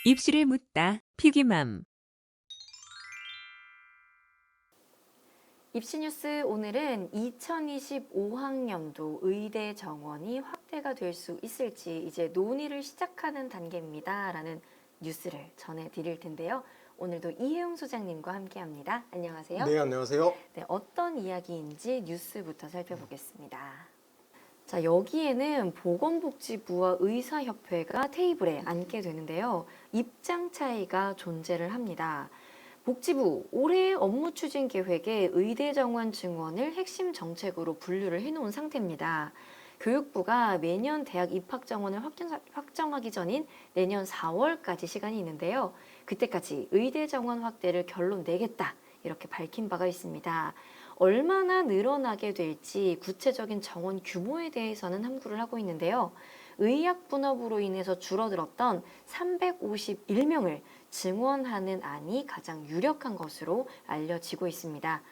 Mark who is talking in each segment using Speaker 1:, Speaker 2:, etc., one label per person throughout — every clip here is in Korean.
Speaker 1: 입시를 묻다. 피기맘.
Speaker 2: 입시뉴스 오늘은 2025학년도 의대 정원이 확대가 될 수 있을지 이제 논의를 시작하는 단계입니다. 라는 뉴스를 전해드릴 텐데요. 오늘도 이혜용 소장님과 함께합니다. 안녕하세요.
Speaker 3: 네, 안녕하세요.
Speaker 2: 네, 어떤 이야기인지 뉴스부터 살펴보겠습니다. 자, 여기에는 보건복지부와 의사협회가 테이블에 앉게 되는데요. 입장 차이가 존재를 합니다. 복지부 올해 업무 추진 계획에 의대 정원 증원을 핵심 정책으로 분류를 해놓은 상태입니다. 교육부가 매년 대학 입학 정원을 확정하기 전인 내년 4월까지 시간이 있는데요. 그때까지 의대 정원 확대를 결론 내겠다 이렇게 밝힌 바가 있습니다. 얼마나 늘어나게 될지 구체적인 정원 규모에 대해서는 함구를 하고 있는데요. 의학 분업으로 인해서 줄어들었던 351명을 증원하는 안이 가장 유력한 것으로 알려지고 있습니다.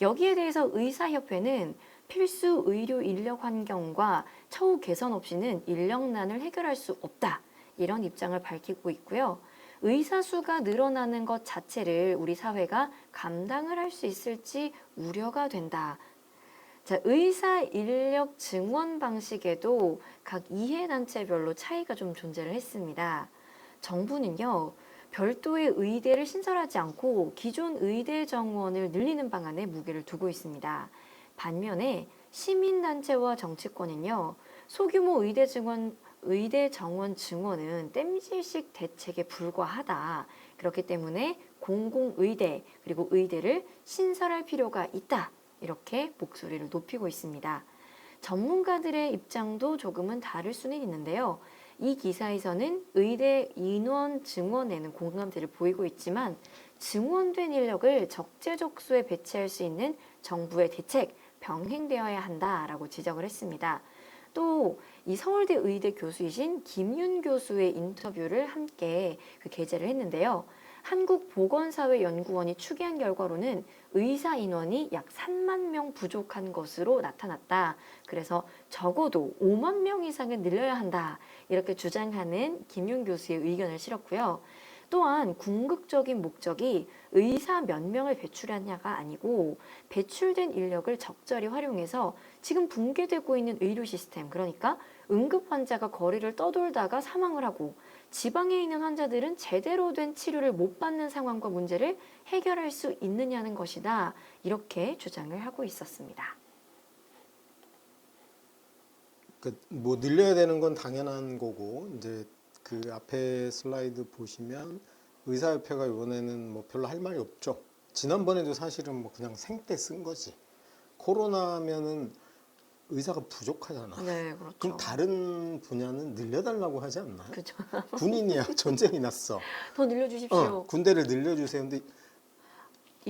Speaker 2: 여기에 대해서 의사협회는 필수 의료 인력 환경과 처우 개선 없이는 인력난을 해결할 수 없다. 이런 입장을 밝히고 있고요. 의사 수가 늘어나는 것 자체를 우리 사회가 감당을 할 수 있을지 우려가 된다. 자, 의사 인력 증원 방식에도 각 이해단체별로 차이가 좀 존재를 했습니다. 정부는요, 별도의 의대를 신설하지 않고 기존 의대 정원을 늘리는 방안에 무게를 두고 있습니다. 반면에 시민단체와 정치권은요, 소규모 의대 정원 증원은 땜질식 대책에 불과하다. 그렇기 때문에 공공의대 그리고 의대를 신설할 필요가 있다. 이렇게 목소리를 높이고 있습니다. 전문가들의 입장도 조금은 다를 수는 있는데요. 이 기사에서는 의대 인원 증원에는 공감대를 보이고 있지만 증원된 인력을 적재적소에 배치할 수 있는 정부의 대책 병행되어야 한다라고 지적을 했습니다. 또 이 서울대 의대 교수이신 김윤 교수의 인터뷰를 함께 게재를 했는데요. 한국보건사회연구원이 추계한 결과로는 의사 인원이 약 3만 명 부족한 것으로 나타났다. 그래서 적어도 5만 명 이상은 늘려야 한다. 이렇게 주장하는 김윤 교수의 의견을 실었고요. 또한 궁극적인 목적이 의사 몇 명을 배출하냐가 아니고 배출된 인력을 적절히 활용해서 지금 붕괴되고 있는 의료 시스템, 그러니까 응급 환자가 거리를 떠돌다가 사망을 하고 지방에 있는 환자들은 제대로 된 치료를 못 받는 상황과 문제를 해결할 수 있느냐는 것이다. 이렇게 주장을 하고 있었습니다.
Speaker 3: 뭐 늘려야 되는 건 당연한 거고 이제 그 앞에 슬라이드 보시면 의사협회가 이번에는 뭐 별로 할 말이 없죠. 지난번에도 사실은 뭐 그냥 생떼 쓴 거지. 코로나면은 의사가 부족하잖아.
Speaker 2: 네, 그렇죠.
Speaker 3: 그럼 다른 분야는 늘려달라고 하지 않나?
Speaker 2: 그렇죠.
Speaker 3: 군인이야. 전쟁이 났어.
Speaker 2: 더 늘려주십시오.
Speaker 3: 군대를 늘려주세요. 근데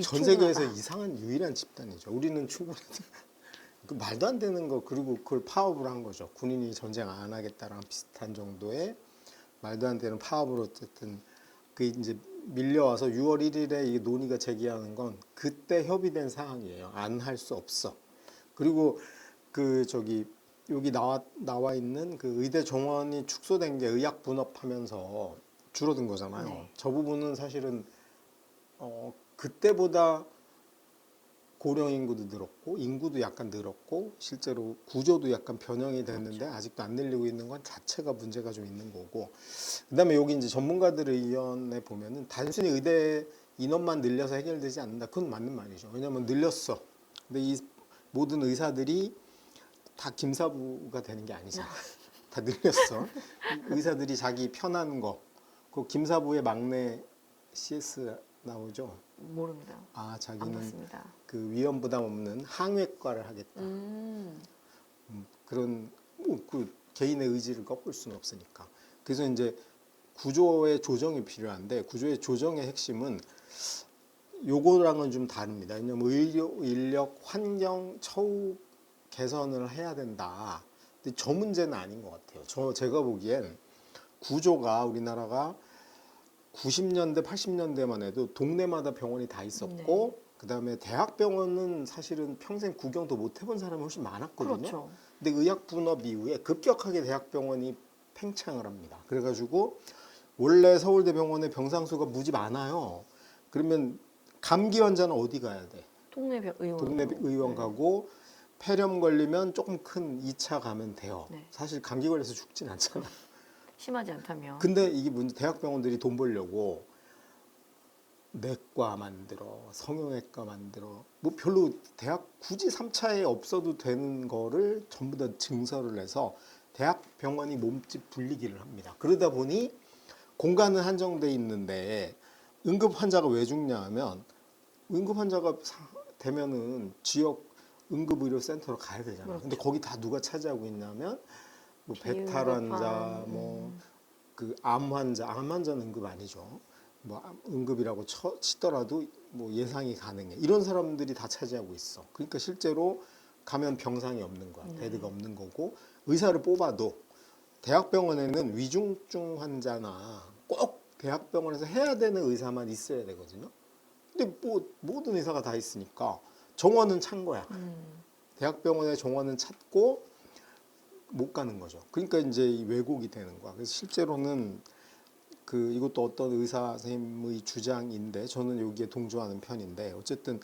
Speaker 3: 전 세계에서 이상한 유일한 집단이죠. 우리는 충분히 그 말도 안 되는 거, 그리고 그걸 파업을 한 거죠. 군인이 전쟁 안 하겠다랑 비슷한 정도의 말도 안 되는 파업을 어쨌든 그 이제 밀려와서 6월 1일에 이 논의가 제기하는 건 그때 협의된 사항이에요. 안 할 수 없어. 그리고 그 저기 여기 나와 있는 그 의대 정원이 축소된 게 의학 분업하면서 줄어든 거잖아요.
Speaker 2: 네.
Speaker 3: 저 부분은 사실은 그때보다 고령 인구도 늘었고 인구도 약간 늘었고 실제로 구조도 약간 변형이 됐는데
Speaker 2: 그렇죠.
Speaker 3: 아직도 안 늘리고 있는 건 자체가 문제가 좀 있는 거고, 그다음에 여기 이제 전문가들 의견에 보면은 단순히 의대 인원만 늘려서 해결되지 않는다. 그건 맞는 말이죠. 왜냐하면 늘렸어. 근데 이 모든 의사들이 다 김사부가 되는 게 아니잖아. 다 늘렸어. 의사들이 자기 편한 거. 그 김사부의 막내 CS 나오죠.
Speaker 2: 모릅니다.
Speaker 3: 아,
Speaker 2: 안
Speaker 3: 자기는
Speaker 2: 봤습니다.
Speaker 3: 그 위험 부담 없는 항외과를 하겠다. 그런 그 개인의 의지를 꺾을 수는 없으니까. 그래서 이제 구조의 조정이 필요한데 구조의 조정의 핵심은 요거랑은 좀 다릅니다. 왜냐하면 의료 인력 환경 처우 개선을 해야 된다. 근데 저 문제는 아닌 것 같아요. 제가 보기엔 구조가 우리나라가 90년대, 80년대만 해도 동네마다 병원이 다 있었고,
Speaker 2: 네.
Speaker 3: 그다음에 대학병원은 사실은 평생 구경도 못 해본 사람이 훨씬 많았거든요.
Speaker 2: 그렇죠.
Speaker 3: 근데 의학 분업 이후에 급격하게 대학병원이 팽창을 합니다. 그래가지고 원래 서울대병원에 병상수가 무지 많아요. 그러면 감기 환자는 어디 가야 돼?
Speaker 2: 동네 의원.
Speaker 3: 동네 의원 가고 폐렴 걸리면 조금 큰 2차 가면 돼요.
Speaker 2: 네.
Speaker 3: 사실 감기 걸려서 죽진 않잖아.
Speaker 2: 심하지 않다면.
Speaker 3: 근데 이게 문제, 대학병원들이 돈 벌려고 내과 만들어, 성형외과 만들어, 뭐 별로 대학 굳이 3차에 없어도 되는 거를 전부 다 증설을 해서 대학병원이 몸집 불리기를 합니다. 그러다 보니 공간은 한정돼 있는데 응급 환자가 왜 죽냐 하면 응급 환자가 되면은 지역 응급의료센터로 가야 되잖아요.
Speaker 2: 그렇죠.
Speaker 3: 근데 거기 다 누가 차지하고 있냐면 뭐
Speaker 2: 비응급한,
Speaker 3: 배탈 환자, 뭐 그 암 환자는 응급 아니죠. 뭐 응급이라고 치더라도 뭐 예상이 가능해. 이런 사람들이 다 차지하고 있어. 그러니까 실제로 가면 병상이 없는 거야. 베드가 없는 거고 의사를 뽑아도 대학병원에는 위중증 환자나 꼭 대학병원에서 해야 되는 의사만 있어야 되거든요. 근데 뭐 모든 의사가 다 있으니까 정원은 찬 거야. 대학병원의 정원은 찼고 못 가는 거죠. 그러니까 이제 왜곡이 되는 거야. 그래서 실제로는 그 이것도 어떤 의사 선생님의 주장인데 저는 여기에 동조하는 편인데 어쨌든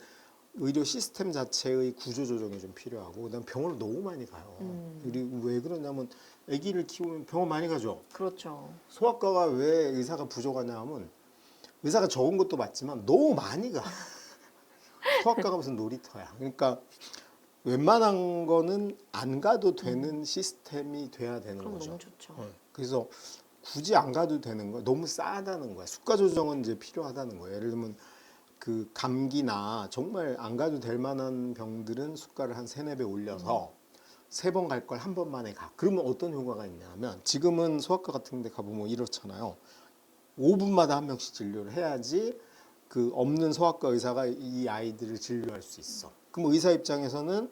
Speaker 3: 의료 시스템 자체의 구조 조정이 좀 필요하고 그다음 병원을 너무 많이 가요. 그리고 왜 그러냐면 아기를 키우면 병원 많이 가죠.
Speaker 2: 그렇죠.
Speaker 3: 소아과가 왜 의사가 부족하냐 하면 의사가 적은 것도 맞지만 너무 많이 가. 소아과가 무슨 놀이터야. 그러니까 웬만한 거는 안 가도 되는 시스템이 돼야 되는
Speaker 2: 그럼
Speaker 3: 거죠.
Speaker 2: 너무 좋죠.
Speaker 3: 그래서 굳이 안 가도 되는 거야. 너무 싸다는 거야. 수가 조정은 이제 필요하다는 거예요. 예를 들면 그 감기나 정말 안 가도 될 만한 병들은 수가를 한 3, 4배 올려서 3번 갈 걸 한 번만에 가. 그러면 어떤 효과가 있냐면 지금은 소아과 같은 데 가보면 이렇잖아요. 5분마다 한 명씩 진료를 해야지 그 없는 소아과 의사가 이 아이들을 진료할 수 있어. 그럼 의사 입장에서는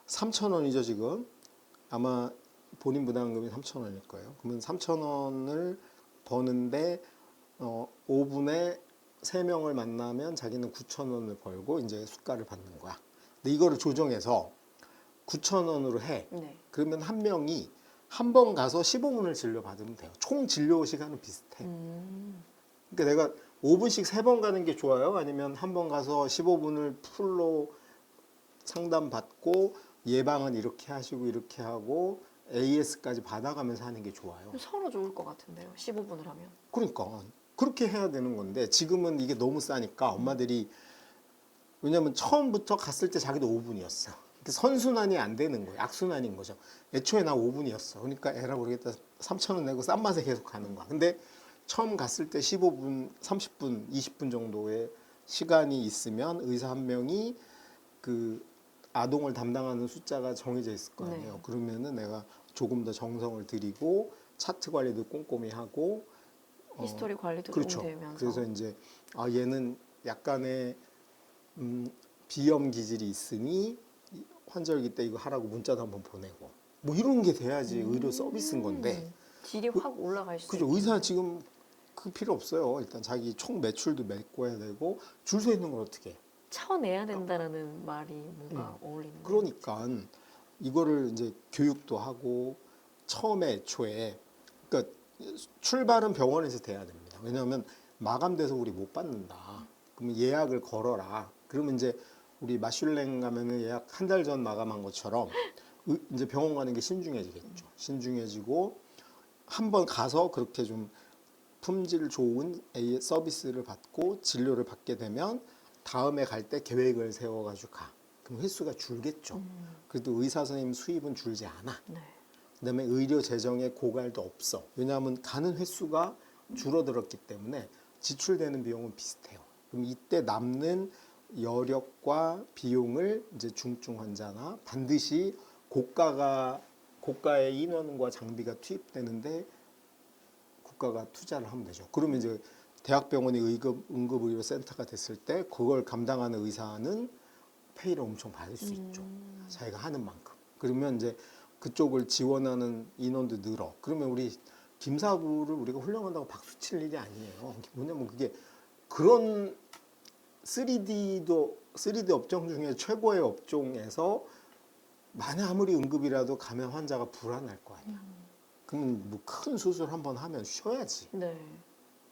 Speaker 3: 3,000원이죠 지금. 아마 본인 부담금이 3,000원일 거예요. 그러면 3,000원을 버는데 5분에 3명을 만나면 자기는 9,000원을 벌고 이제 수가를 받는 거야. 근데 이거를 조정해서 9,000원으로 해.
Speaker 2: 네.
Speaker 3: 그러면 한 명이 한 번 가서 15분을 진료 받으면 돼요. 총 진료 시간은 비슷해. 그러니까 내가 5분씩 3번 가는 게 좋아요? 아니면 한 번 가서 15분을 풀로 상담받고 예방은 이렇게 하시고 이렇게 하고 AS까지 받아가면서 하는 게 좋아요.
Speaker 2: 서로 좋을 것 같은데요. 15분을 하면.
Speaker 3: 그러니까 그렇게 해야 되는 건데 지금은 이게 너무 싸니까 엄마들이 왜냐면 처음부터 갔을 때 자기도 5분이었어. 선순환이 안 되는 거예요. 악순환인 거죠. 애초에 나 5분이었어. 그러니까 에라 모르겠다. 3,000원 내고 싼 맛에 계속 가는 거야. 근데 처음 갔을 때 15분, 30분, 20분 정도의 시간이 있으면 의사 한 명이 그 아동을 담당하는 숫자가 정해져 있을 거 아니에요.
Speaker 2: 네.
Speaker 3: 그러면은 내가 조금 더 정성을 들이고 차트 관리도 꼼꼼히 하고
Speaker 2: 히스토리 관리도
Speaker 3: 그렇죠.
Speaker 2: 좀 되면서.
Speaker 3: 그래서 이제 얘는 약간의 비염 기질이 있으니 환절기 때 이거 하라고 문자도 한번 보내고 뭐 이런 게 돼야지 의료 서비스인 건데
Speaker 2: 질이 확 올라갈 수
Speaker 3: 그죠.
Speaker 2: 있겠네요.
Speaker 3: 의사 지금 그 필요 없어요. 일단 자기 총 매출도 메꿔야 되고 줄 서 있는 걸 어떻게 해.
Speaker 2: 쳐내야 된다라는 말이 뭔가 어울리는 거예요.
Speaker 3: 그러니까 이거를 이제 교육도 하고 처음에 애초에 그러니까 출발은 병원에서 돼야 됩니다. 왜냐하면 마감돼서 우리 못 받는다. 그러면 예약을 걸어라. 그러면 이제 우리 마슐랭 가면은 예약 한 달 전 마감한 것처럼 이제 병원 가는 게 신중해지겠죠. 신중해지고 한번 가서 그렇게 좀 품질 좋은 서비스를 받고 진료를 받게 되면 다음에 갈 때 계획을 세워가지고 가. 그럼 횟수가 줄겠죠. 그래도 의사 선생님 수입은 줄지 않아.
Speaker 2: 네.
Speaker 3: 그다음에 의료 재정에 고갈도 없어. 왜냐하면 가는 횟수가 줄어들었기 때문에 지출되는 비용은 비슷해요. 그럼 이때 남는 여력과 비용을 이제 중증 환자나 반드시 고가의 인원과 장비가 투입되는데 국가가 투자를 하면 되죠. 그러면 이제 대학병원이 응급의료센터가 됐을 때 그걸 감당하는 의사는 페이를 엄청 받을 수 있죠. 자기가 하는 만큼. 그러면 이제 그쪽을 지원하는 인원도 늘어. 그러면 우리 김사부를 우리가 훌륭하다고 박수 칠 일이 아니에요. 뭐냐면 그게 그런 3D 업종 중에 최고의 업종에서 만약 아무리 응급이라도 가면 환자가 불안할 거 아니야. 그러면 뭐 큰 수술 한번 하면 쉬어야지.
Speaker 2: 네.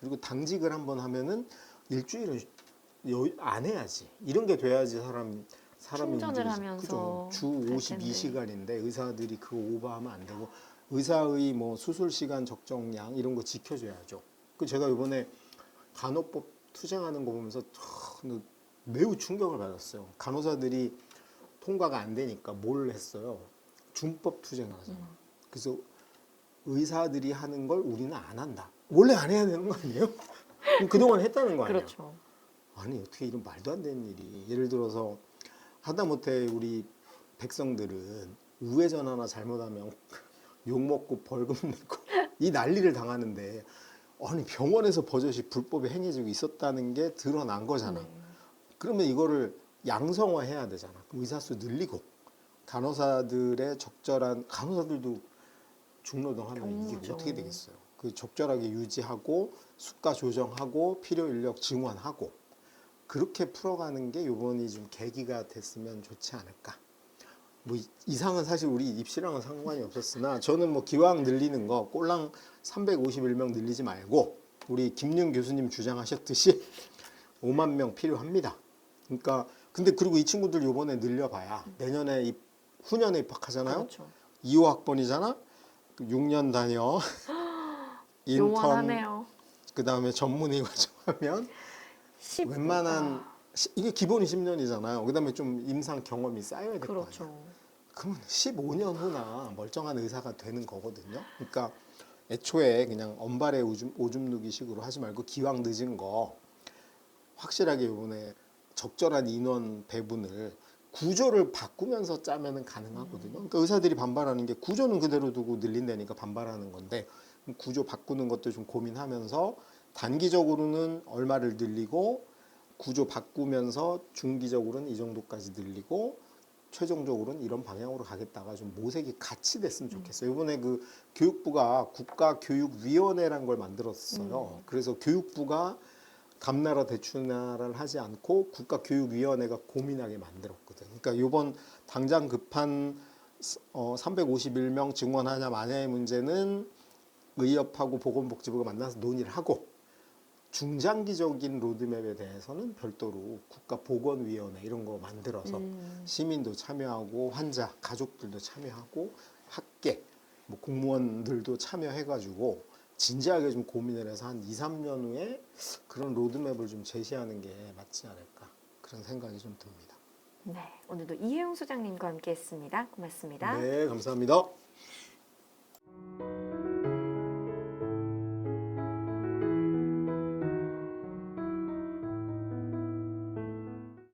Speaker 3: 그리고 당직을 한번 하면은 일주일은 안 해야지. 이런 게 돼야지 사람이
Speaker 2: 충전을
Speaker 3: 움직이지.
Speaker 2: 하면서
Speaker 3: 그죠? 주
Speaker 2: 할
Speaker 3: 52시간인데 의사들이 그거 오버하면 안 되고 의사의 뭐 수술 시간 적정량 이런 거 지켜줘야죠. 그 제가 이번에 간호법 투쟁하는 거 보면서 매우 충격을 받았어요. 간호사들이 통과가 안 되니까 뭘 했어요? 준법 투쟁을 하잖아. 그래서 의사들이 하는 걸 우리는 안 한다. 원래 안 해야 되는 거 아니에요? 그럼 그동안 했다는 거 아니에요?
Speaker 2: 그렇죠.
Speaker 3: 아니 어떻게 이런 말도 안 되는 일이. 예를 들어서 하다못해 우리 백성들은 우회전 하나 잘못하면 욕먹고 벌금 내고 이 난리를 당하는데 아니 병원에서 버젓이 불법이 행해지고 있었다는 게 드러난 거잖아.
Speaker 2: 네.
Speaker 3: 그러면 이거를 양성화해야 되잖아. 의사 수 늘리고 간호사들의 적절한 간호사들도 중노동하면 이게
Speaker 2: 경무죠.
Speaker 3: 어떻게 되겠어요? 그 적절하게 유지하고 수가 조정하고 필요 인력 증원하고 그렇게 풀어가는 게 이번이 좀 계기가 됐으면 좋지 않을까. 뭐 이상은 사실 우리 입시랑은 상관이 없었으나 저는 뭐 기왕 늘리는 거 꼴랑 351명 늘리지 말고 우리 김윤 교수님 주장하셨듯이 5만 명 필요합니다. 그러니까 근데 그리고 이 친구들 요번에 늘려봐야 내년에 후년에 입학하잖아요.
Speaker 2: 그렇죠.
Speaker 3: 2호 학번이잖아. 6년 다녀 인턴
Speaker 2: 요원하네요.
Speaker 3: 그다음에 전문의 과정하면 웬만한 이게 기본이 10년이잖아요. 그다음에 좀 임상 경험이 쌓여야 될 거 아니에요.
Speaker 2: 그렇죠.
Speaker 3: 그러면 15년 후나 멀쩡한 의사가 되는 거거든요. 그러니까 애초에 그냥 언발에 오줌 누기식으로 하지 말고 기왕 늦은 거 확실하게 이번에 적절한 인원 배분을 구조를 바꾸면서 짜면은 가능하거든요. 그러니까 의사들이 반발하는 게 구조는 그대로 두고 늘린다니까 반발하는 건데 구조 바꾸는 것도 좀 고민하면서 단기적으로는 얼마를 늘리고 구조 바꾸면서 중기적으로는 이 정도까지 늘리고 최종적으로는 이런 방향으로 가겠다가 좀 모색이 같이 됐으면 좋겠어요. 이번에 그 교육부가 국가교육위원회라는 걸 만들었어요. 그래서 교육부가 감나라 대추나라를 하지 않고 국가교육위원회가 고민하게 만들었거든. 그러니까 이번 당장 급한 351명 증원하냐 마냐의 문제는 의협하고 보건복지부가 만나서 논의를 하고 중장기적인 로드맵에 대해서는 별도로 국가보건위원회 이런 거 만들어서 시민도 참여하고 환자, 가족들도 참여하고 학계, 뭐 공무원들도 참여해가지고 진지하게 좀 고민을 해서 한 2, 3년 후에 그런 로드맵을 좀 제시하는 게 맞지 않을까 그런 생각이 좀 듭니다.
Speaker 2: 네, 오늘도 이혜용 소장님과 함께했습니다. 고맙습니다.
Speaker 3: 네, 감사합니다.